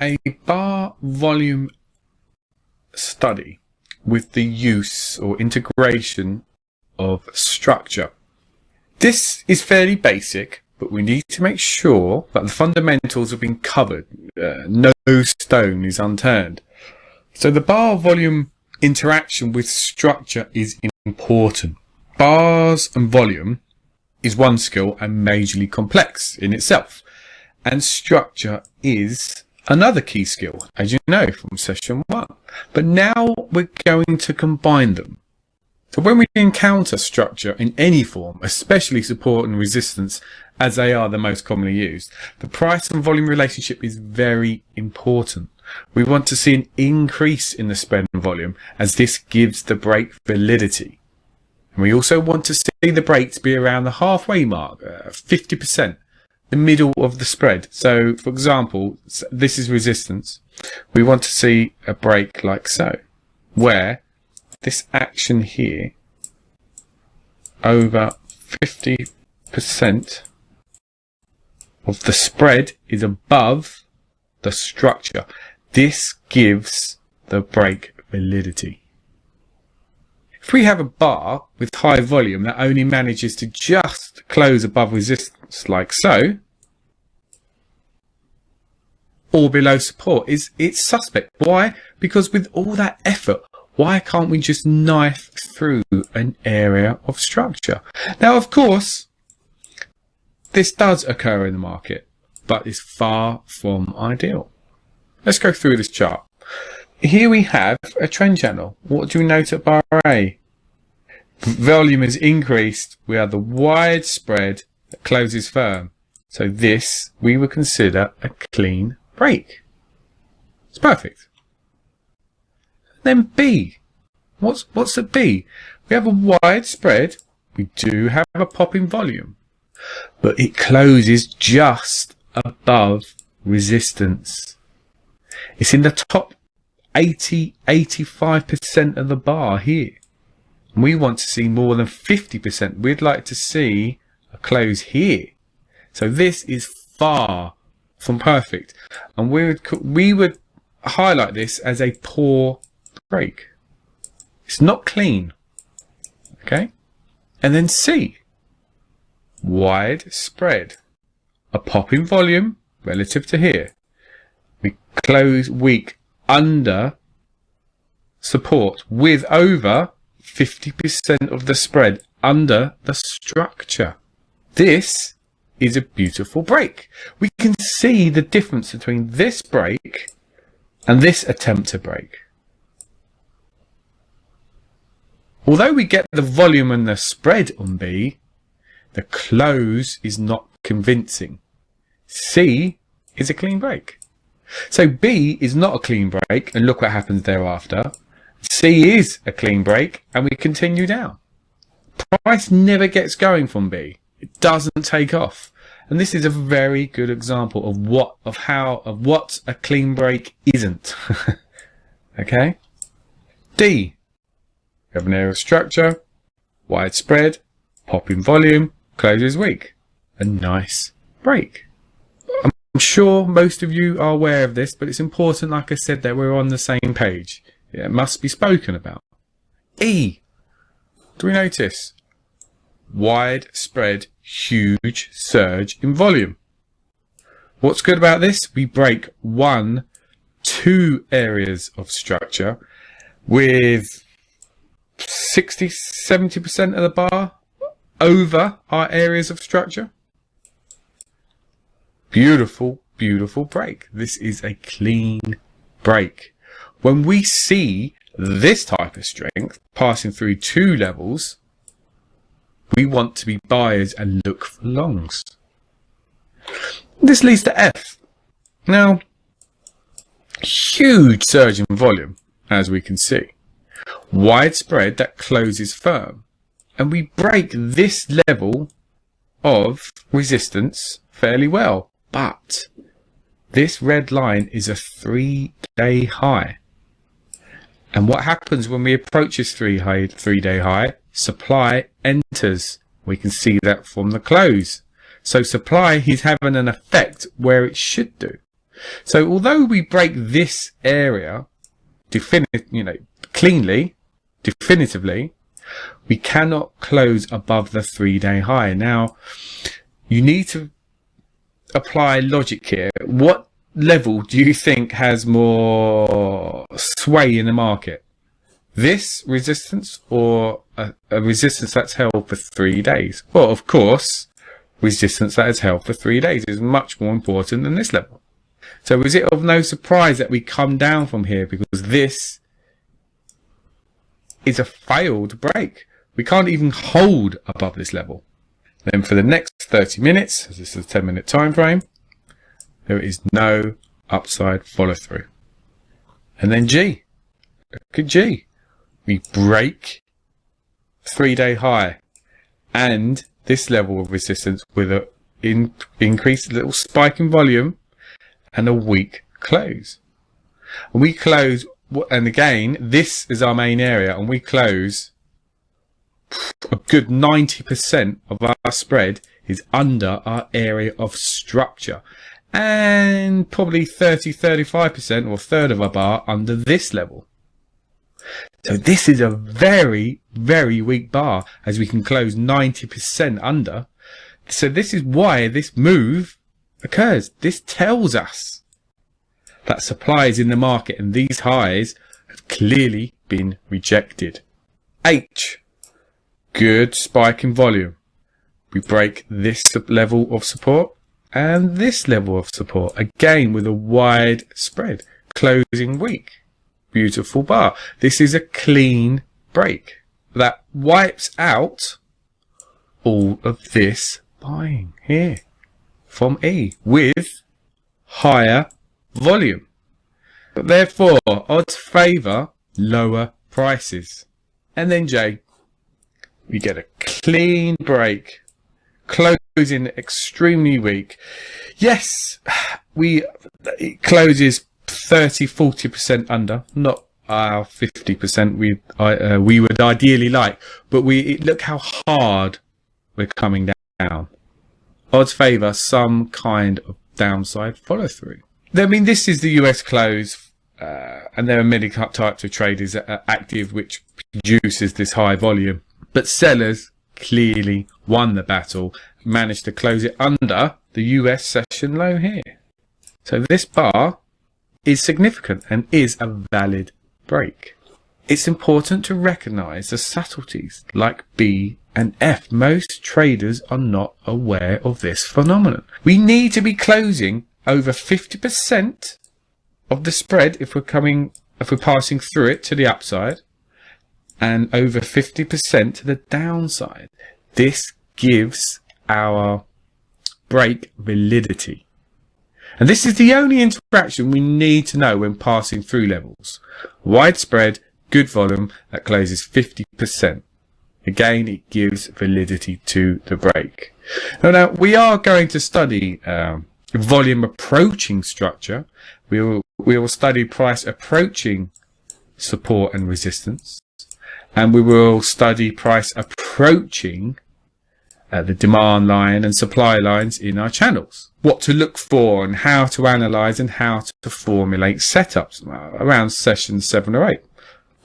a bar volume study with the use or integration of structure. This is fairly basic, but we need to make sure that the fundamentals have been covered. No stone is unturned. So the bar volume interaction with structure is important. Bars and volume is one skill and majorly complex in itself. And structure is another key skill, as you know from session 1. But now we're going to combine them. So when we encounter structure in any form, especially support and resistance, as they are the most commonly used, the price and volume relationship is very important. We want to see an increase in the spread and volume, as this gives the break validity. And we also want to see the breaks be around the halfway mark, 50%, the middle of the spread. So, for example, this is resistance. We want to see a break like so, where this action here over 50% of the spread is above the structure. This gives the break validity. If we have a bar with high volume that only manages to just close above resistance like so, or below support, it's suspect. Why? Because with all that effort, why can't we just knife through an area of structure? Now, of course, this does occur in the market, but is far from ideal. Let's go through this chart. Here we have a trend channel. What do we note at bar A? Volume is increased. We have the wide spread that closes firm. So this we would consider a clean break. It's perfect. Then B. What's at B? We have a wide spread. We do have a pop in volume, but it closes just above resistance. It's in the top 85% of the bar here. And we want to see more than 50%. We'd like to see a close here. So this is far from perfect. And we would highlight this as a poor break. It's not clean. Okay? And then C. Wide spread. A pop in volume relative to here. We close weak under support with over 50% of the spread under the structure. This is a beautiful break. We can see the difference between this break and this attempt to break. Although we get the volume and the spread on B, the close is not convincing. C is a clean break. So B is not a clean break, and look what happens thereafter. C is a clean break, and we continue down. Price never gets going from B. It doesn't take off. And this is a very good example of what a clean break isn't. Okay? D. We have an area of structure, wide spread, pop in volume, closes weak. A nice break. I'm sure most of you are aware of this, but it's important, like I said, that we're on the same page. It must be spoken about. E. Do we notice? Wide spread, huge surge in volume. What's good about this? We break 2 areas of structure with 60-70% of the bar over our areas of structure. Beautiful, beautiful break. This is a clean break. When we see this type of strength passing through 2 levels, we want to be buyers and look for longs. This leads to F. Now, huge surge in volume, as we can see. Widespread that closes firm. And we break this level of resistance fairly well. But this red line is a 3-day high. And what happens when we approach this 3-day high? Supply enters. We can see that from the close. So supply is having an effect where it should do. So although we break this area cleanly, definitively, we cannot close above the 3-day high. Now, you need to apply logic here. What level do you think has more sway in the market? This resistance or a resistance that's held for 3 days? Well, of course, resistance that is held for 3 days is much more important than this level. So is it of no surprise that we come down from here, because this is a failed break? We can't even hold above this level. Then for the next 30 minutes, as this is a 10-minute time frame, there is no upside follow through. And then G. Look at G. We break 3-day high and this level of resistance with a increased little spike in volume and a weak close. And we close, and again, this is our main area, and we close a good 90% of our spread is under our area of structure, and probably 30-35% or a third of our bar under this level. So this is a very, very weak bar, as we can close 90% under. So this is why this move occurs. This tells us that supply is in the market and these highs have clearly been rejected. H. Good spike in volume. We break this level of support and this level of support, again with a wide spread, closing weak. Beautiful bar. This is a clean break that wipes out all of this buying here from E with higher volume. But therefore, odds favour lower prices. And then J, we get a clean break, closing extremely weak. Yes, it closes 30-40% under, not our 50% we would ideally like, but look how hard we're coming down. Odds favour some kind of downside follow through. I mean, this is the US close, and there are many types of traders that are active which produces this high volume, but sellers clearly won the battle, managed to close it under the US session low here. So this bar is significant and is a valid break. It's important to recognise the subtleties like B and F. Most traders are not aware of this phenomenon. We need to be closing over 50% of the spread if we're passing through it to the upside, and over 50% to the downside. This gives our break validity. And this is the only interaction we need to know when passing through levels. Widespread, good volume that closes 50%. Again, it gives validity to the break. Now we are going to study volume approaching structure. We will study price approaching support and resistance. And we will study price approaching the demand line and supply lines in our channels. What to look for and how to analyze and how to formulate setups around session 7 or 8.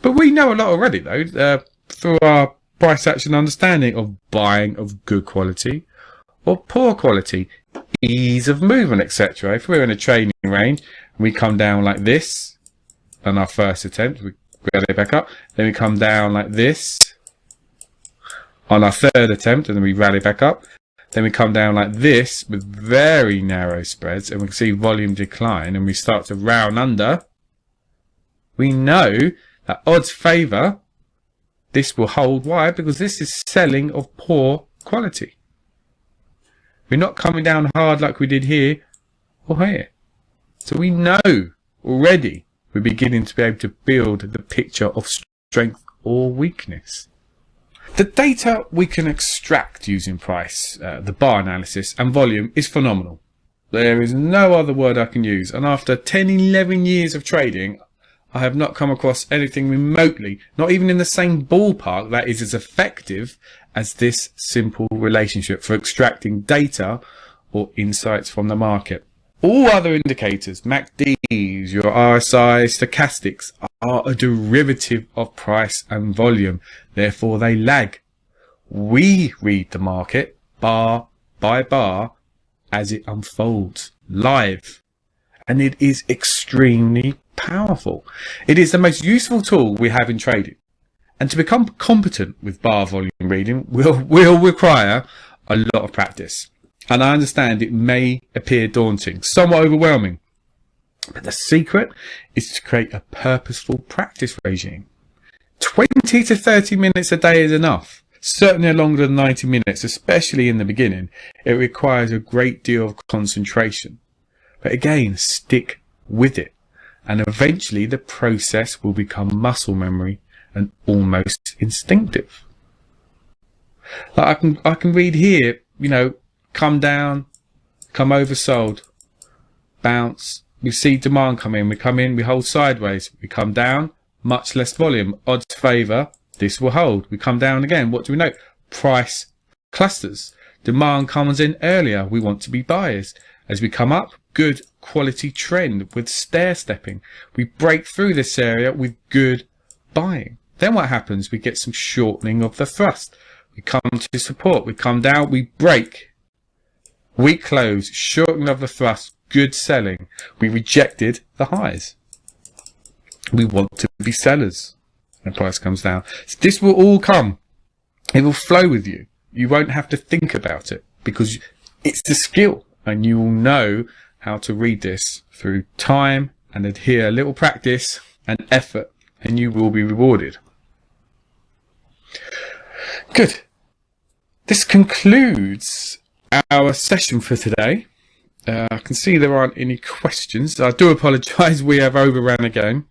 But we know a lot already though, through our price action understanding of buying of good quality or poor quality, ease of movement, etc. If we're in a trading range and we come down like this on our first attempt, we rally back up, then we come down like this on our third attempt, and then we rally back up. Then we come down like this with very narrow spreads, and we can see volume decline, and we start to round under. We know that odds favour this will hold. Why? Because this is selling of poor quality. We're not coming down hard like we did here or here. So we know already we're beginning to be able to build the picture of strength or weakness. The data we can extract using price, the bar analysis and volume is phenomenal. There is no other word I can use. And after 10-11 years of trading, I have not come across anything remotely, not even in the same ballpark, that is as effective as this simple relationship for extracting data or insights from the market. All other indicators, MACDs, your RSI, stochastics, are a derivative of price and volume. Therefore, they lag. We read the market bar by bar as it unfolds live. And it is extremely powerful. It is the most useful tool we have in trading. And to become competent with bar volume reading will require a lot of practice. And I understand it may appear daunting, somewhat overwhelming. But the secret is to create a purposeful practice regime. 20 to 30 minutes a day is enough. Certainly longer than 90 minutes, especially in the beginning. It requires a great deal of concentration. But again, stick with it. And eventually the process will become muscle memory and almost instinctive. Like I can read here, come down, come oversold, bounce. We see demand come in. We come in, we hold sideways. We come down, much less volume. Odds favour, this will hold. We come down again. What do we know? Price clusters. Demand comes in earlier. We want to be buyers. As we come up, good quality trend with stair stepping. We break through this area with good buying. Then what happens? We get some shortening of the thrust. We come to support. We come down, we break. Weak close, shortening of the thrust, good selling. We rejected the highs. We want to be sellers. And price comes down. So this will all come. It will flow with you. You won't have to think about it because it's the skill. And you will know how to read this through time and adhere a little practice and effort. And you will be rewarded. Good. This concludes our session for today. I can see there aren't any questions. I do apologise, we have overrun again.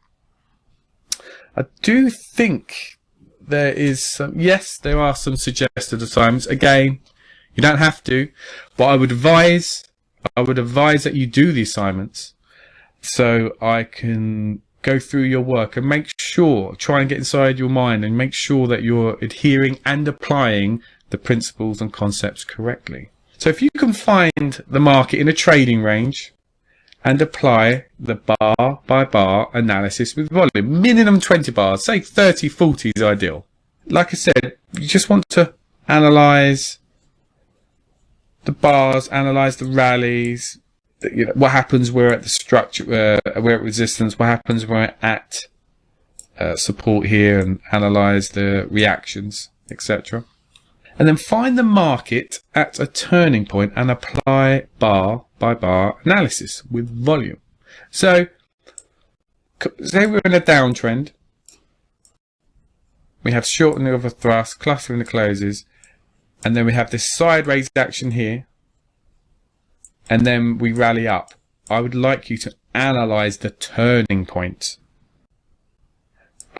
I do think there is some, yes, there are some suggested assignments. Again, you don't have to, but I would advise that you do the assignments so I can go through your work and make sure, try and get inside your mind and make sure that you're adhering and applying the principles and concepts correctly. So if you can find the market in a trading range and apply the bar by bar analysis with volume, minimum 20 bars, say 30, 40 is ideal. Like I said, you just want to analyze the bars, analyze the rallies, what happens where at the structure, we're at resistance, what happens when we're at support here, and analyze the reactions, etc. And then find the market at a turning point and apply bar by bar analysis with volume. So, say we're in a downtrend. We have shortening of a thrust, clustering the closes, and then we have this sideways action here, and then we rally up. I would like you to analyze the turning point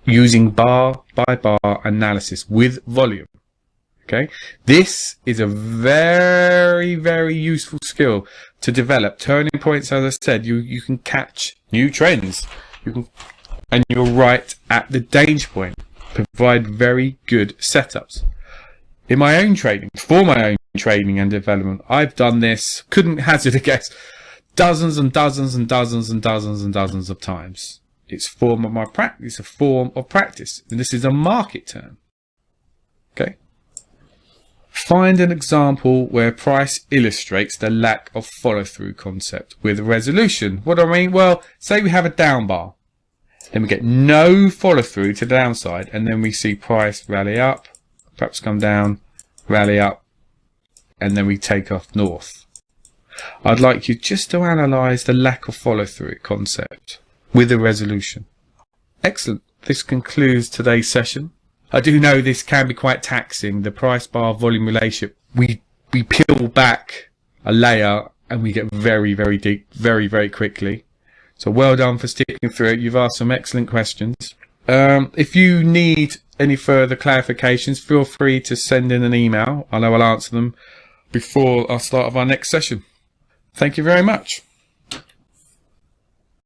using bar by bar analysis with volume. Okay, this is a very, very useful skill to develop. Turning points, as I said, you can catch new trends. And you're right at the danger point. Provide very good setups. In my own trading, for my own training and development, I've done this, couldn't hazard a guess, dozens and dozens and dozens and dozens and dozens of times. It's a form of my practice, a form of practice. And this is a market term. Okay. Find an example where price illustrates the lack of follow-through concept with a resolution. What do I mean? Well, say we have a down bar. Then we get no follow-through to the downside. And then we see price rally up, perhaps come down, rally up, and then we take off north. I'd like you just to analyse the lack of follow-through concept with a resolution. Excellent. This concludes today's session. I do know this can be quite taxing, the price bar volume relationship. We peel back a layer and we get very, very deep, very, very quickly. So well done for sticking through it. You've asked some excellent questions. If you need any further clarifications, feel free to send in an email and I will answer them before our start of our next session. Thank you very much.